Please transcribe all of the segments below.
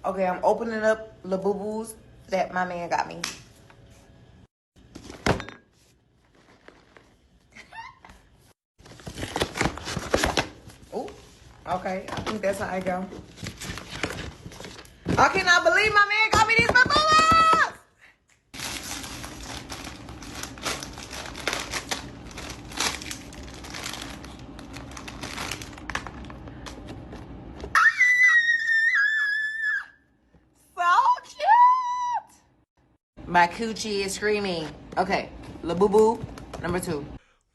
Okay, I'm opening up the boo-boos that my man got me. Oh, okay. I think that's how I go. I cannot believe my man got me these boo-boos! So cute! My coochie is screaming. Okay, La Boo Boo, number 2.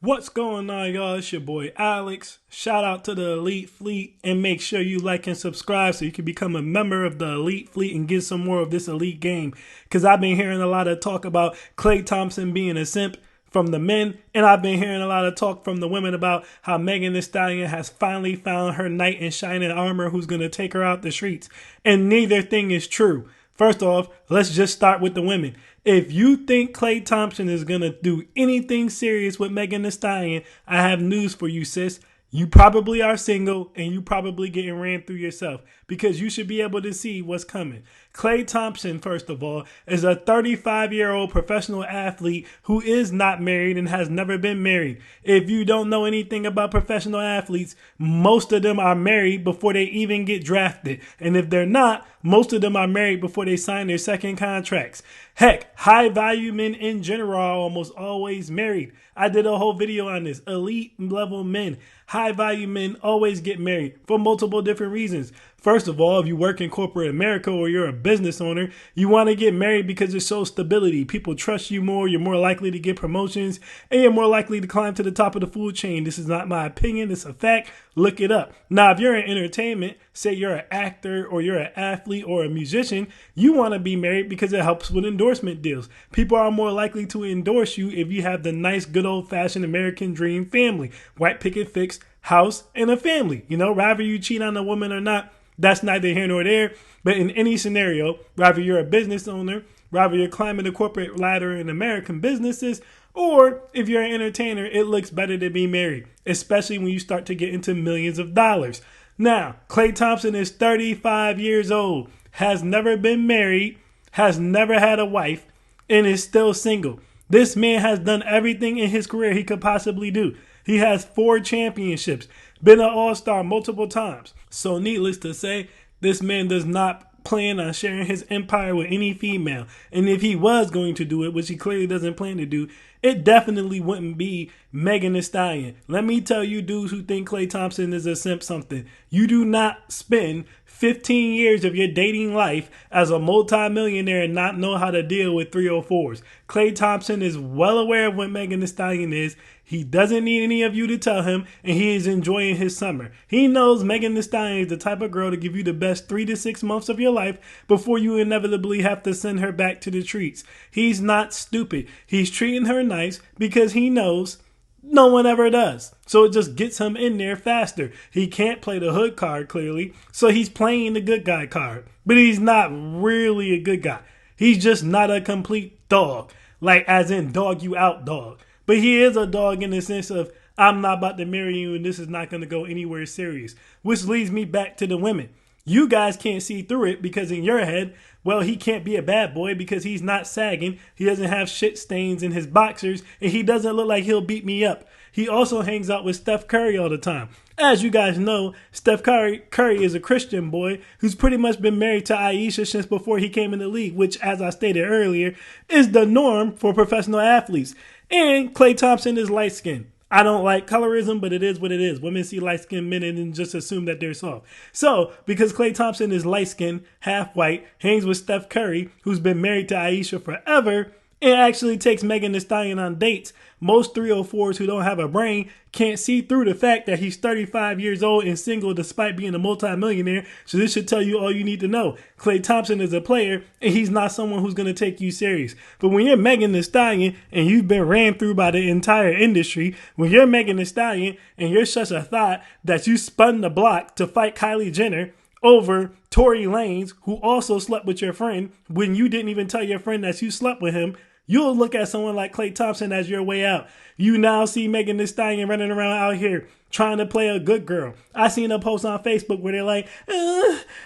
What's going on, y'all? It's your boy Alex. Shout out to the Elite Fleet, and make sure you like and subscribe so you can become a member of the Elite Fleet and get some more of this elite game. Because I've been hearing a lot of talk about Klay Thompson being a simp from the men, and I've been hearing a lot of talk from the women about how Megan Thee Stallion has finally found her knight in shining armor who's going to take her out the streets. And neither thing is true. First off, let's just start with the women. If you think Klay Thompson is going to do anything serious with Megan Thee Stallion, I have news for you, sis. You probably are single and you probably getting ran through yourself because you should be able to see what's coming. Klay Thompson, first of all, is a 35-year-old professional athlete who is not married and has never been married. If you don't know anything about professional athletes, most of them are married before they even get drafted. And if they're not, most of them are married before they sign their second contracts. Heck, high value men in general are almost always married. I did a whole video on this. Elite level men, high value men always get married for multiple different reasons. First of all, if you work in corporate America or you're a business owner, you want to get married because it shows stability. People trust you more. You're more likely to get promotions and you're more likely to climb to the top of the food chain. This is not my opinion. It's a fact. Look it up. Now, if you're in entertainment, say you're an actor or you're an athlete or a musician, you want to be married because it helps with endorsement deals. People are more likely to endorse you if you have the nice, good old-fashioned American dream family. White picket fixed house and a family. You know, rather you cheat on a woman or not, that's neither here nor there. But in any scenario, rather you're a business owner, rather you're climbing the corporate ladder in American businesses, or if you're an entertainer, it looks better to be married, especially when you start to get into millions of dollars. Now, Klay Thompson is 35 years old, has never been married, has never had a wife, and is still single. This man has done everything in his career he could possibly do. He has 4 championships, been an all-star multiple times. So needless to say, this man does not plan on sharing his empire with any female. And if he was going to do it, which he clearly doesn't plan to do, it definitely wouldn't be Megan Thee Stallion. Let me tell you dudes who think Klay Thompson is a simp something. You do not spend 15 years of your dating life as a multi-millionaire and not know how to deal with 304s. Klay Thompson is well aware of what Megan Thee Stallion is. He doesn't need any of you to tell him, and he is enjoying his summer. He knows Megan Thee Stallion is the type of girl to give you the best 3 to 6 months of your life before you inevitably have to send her back to the streets. He's not stupid. He's treating her nice because he knows no one ever does. So it just gets him in there faster. He can't play the hood card, clearly, so he's playing the good guy card. But he's not really a good guy. He's just not a complete dog. Like, as in dog you out dog. But he is a dog in the sense of, I'm not about to marry you and this is not going to go anywhere serious. Which leads me back to the women. You guys can't see through it because in your head, well, he can't be a bad boy because he's not sagging. He doesn't have shit stains in his boxers and he doesn't look like he'll beat me up. He also hangs out with Steph Curry all the time. As you guys know, Steph Curry is a Christian boy who's pretty much been married to Aisha since before he came in the league, which, as I stated earlier, is the norm for professional athletes. And Klay Thompson is light-skinned. I don't like colorism, but it is what it is. Women see light-skinned men and just assume that they're soft. So, because Klay Thompson is light-skinned, half white, hangs with Steph Curry, who's been married to Aisha forever, and actually takes Megan Thee Stallion on dates, most 304s who don't have a brain can't see through the fact that he's 35 years old and single despite being a multimillionaire. So this should tell you all you need to know. Klay Thompson is a player and he's not someone who's going to take you serious. But when you're Megan Thee Stallion and you've been ran through by the entire industry, when you're Megan Thee Stallion and you're such a thought that you spun the block to fight Kylie Jenner over Tory Lanez, who also slept with your friend when you didn't even tell your friend that you slept with him, You'll look at someone like Klay Thompson as your way out. You now see Megan Thee Stallion running around out here trying to play a good girl. I seen a post on Facebook where they're like,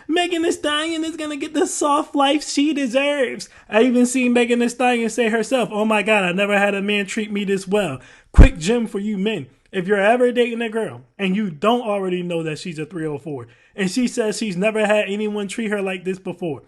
Megan Thee Stallion is going to get the soft life she deserves. I even seen Megan Thee Stallion say herself, oh my God, I never had a man treat me this well. Quick gem for you men. If you're ever dating a girl and you don't already know that she's a 304 and she says she's never had anyone treat her like this before,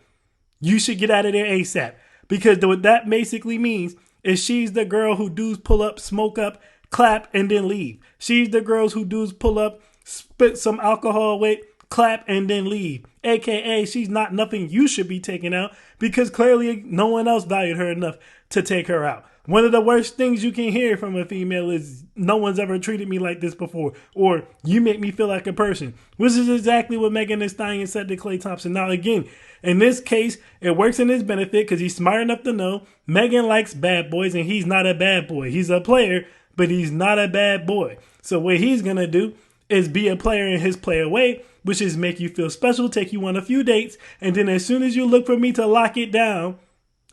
you should get out of there ASAP. Because what that basically means is she's the girl who dudes pull up, smoke up, clap, and then leave. She's the girls who dudes pull up, spit some alcohol with, clap, and then leave. AKA, she's not nothing you should be taking out because clearly no one else valued her enough to take her out. One of the worst things you can hear from a female is no one's ever treated me like this before, or you make me feel like a person, which is exactly what Megan Thee Stallion said to Klay Thompson. Now, again, in this case, it works in his benefit because he's smart enough to know Megan likes bad boys and he's not a bad boy. He's a player, but he's not a bad boy. So what he's going to do is be a player in his player way, which is make you feel special, take you on a few dates, and then as soon as you look for me to lock it down,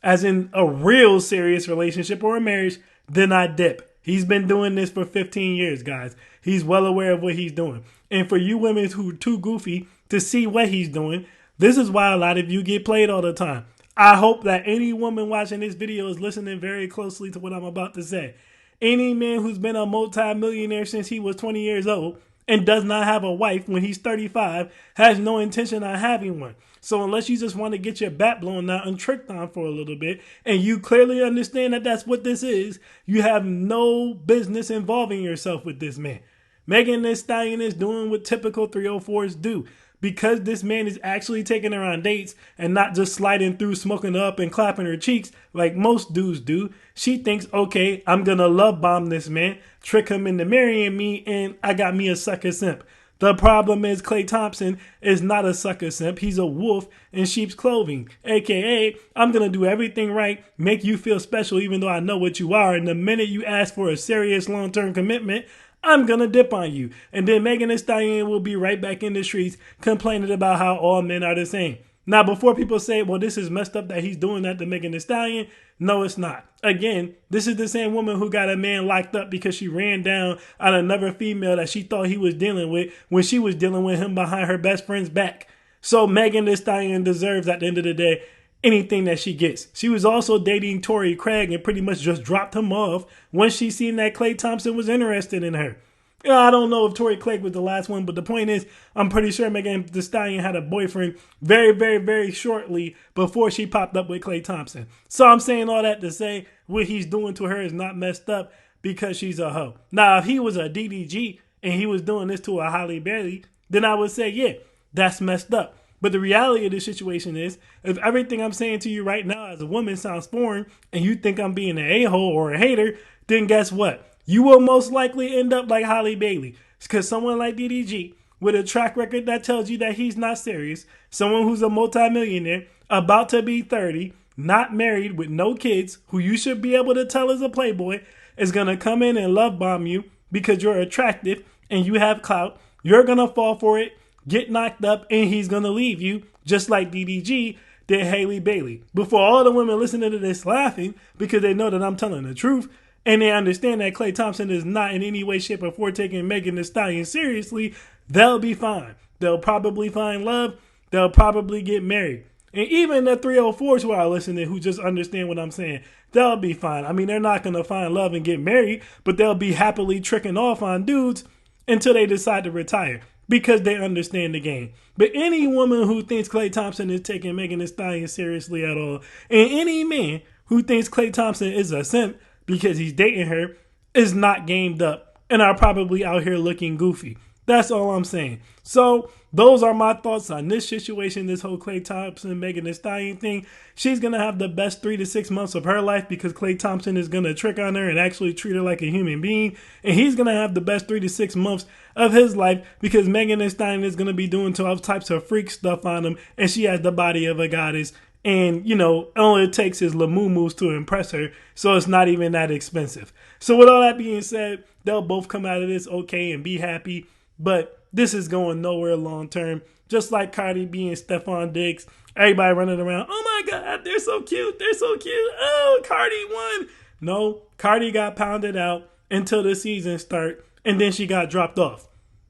as in a real serious relationship or a marriage, then I dip. He's been doing this for 15 years, guys. He's well aware of what he's doing. And for you women who are too goofy to see what he's doing, this is why a lot of you get played all the time. I hope that any woman watching this video is listening very closely to what I'm about to say. Any man who's been a multi-millionaire since he was 20 years old and does not have a wife when he's 35 has no intention on having one. So unless you just want to get your back blown out and tricked on for a little bit, and you clearly understand that that's what this is, you have no business involving yourself with this man. Megan Thee Stallion is doing what typical 304s do. Because this man is actually taking her on dates and not just sliding through, smoking up and clapping her cheeks like most dudes do, she thinks, okay, I'm going to love bomb this man, trick him into marrying me, and I got me a sucker simp. The problem is Klay Thompson is not a sucker simp. He's a wolf in sheep's clothing. AKA, I'm going to do everything right, make you feel special even though I know what you are. And the minute you ask for a serious long-term commitment, I'm going to dip on you. And then Megan Thee Stallion will be right back in the streets complaining about how all men are the same. Now, before people say, well, this is messed up that he's doing that to Megan Thee Stallion, no, it's not. Again, this is the same woman who got a man locked up because she ran down on another female that she thought he was dealing with when she was dealing with him behind her best friend's back. So Megan Thee Stallion deserves, at the end of the day, anything that she gets. She was also dating Torrey Craig and pretty much just dropped him off when she seen that Klay Thompson was interested in her. I don't know if Torrey Craig was the last one, but the point is, I'm pretty sure Megan Thee Stallion had a boyfriend very, very, very shortly before she popped up with Klay Thompson. So I'm saying all that to say what he's doing to her is not messed up because she's a hoe. Now, if he was a DDG and he was doing this to a Halle Bailey, then I would say, yeah, that's messed up. But the reality of the situation is, if everything I'm saying to you right now as a woman sounds foreign and you think I'm being an a-hole or a hater, then guess what? You will most likely end up like Halle Bailey. Because someone like DDG, with a track record that tells you that he's not serious, someone who's a multimillionaire, about to be 30, not married, with no kids, who you should be able to tell is a playboy, is going to come in and love bomb you because you're attractive and you have clout. You're going to fall for it, get knocked up, and he's going to leave you, just like DDG did Halle Bailey. Before all the women listening to this laughing because they know that I'm telling the truth, and they understand that Klay Thompson is not in any way, shape, or form taking Megan Thee Stallion seriously, they'll be fine. They'll probably find love. They'll probably get married. And even the 304s who are listening, who just understand what I'm saying, they'll be fine. I mean, they're not going to find love and get married, but they'll be happily tricking off on dudes until they decide to retire because they understand the game. But any woman who thinks Klay Thompson is taking Megan Thee Stallion seriously at all, and any man who thinks Klay Thompson is a simp because he's dating her, is not gamed up and are probably out here looking goofy. That's all I'm saying. So those are my thoughts on this situation, this whole Klay Thompson, Megan Thee Stallion thing. She's going to have the best 3 to 6 months of her life because Klay Thompson is going to trick on her and actually treat her like a human being. And he's going to have the best 3 to 6 months of his life because Megan Thee Stallion is going to be doing 12 types of freak stuff on him. And she has the body of a goddess. And, you know, all it takes is Lamumus to impress her. So it's not even that expensive. So with all that being said, they'll both come out of this okay and be happy. But this is going nowhere long term. Just like Cardi B and Stephon Diggs. Everybody running around, oh my God, they're so cute. They're so cute. Oh, Cardi won. No, Cardi got pounded out until the season start, and then she got dropped off.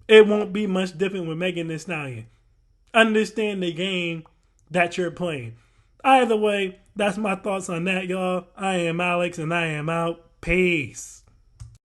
It won't be much different with Megan Thee Stallion. Understand the game that you're playing. Either way, that's my thoughts on that, y'all. I am Alex, and I am out. Peace.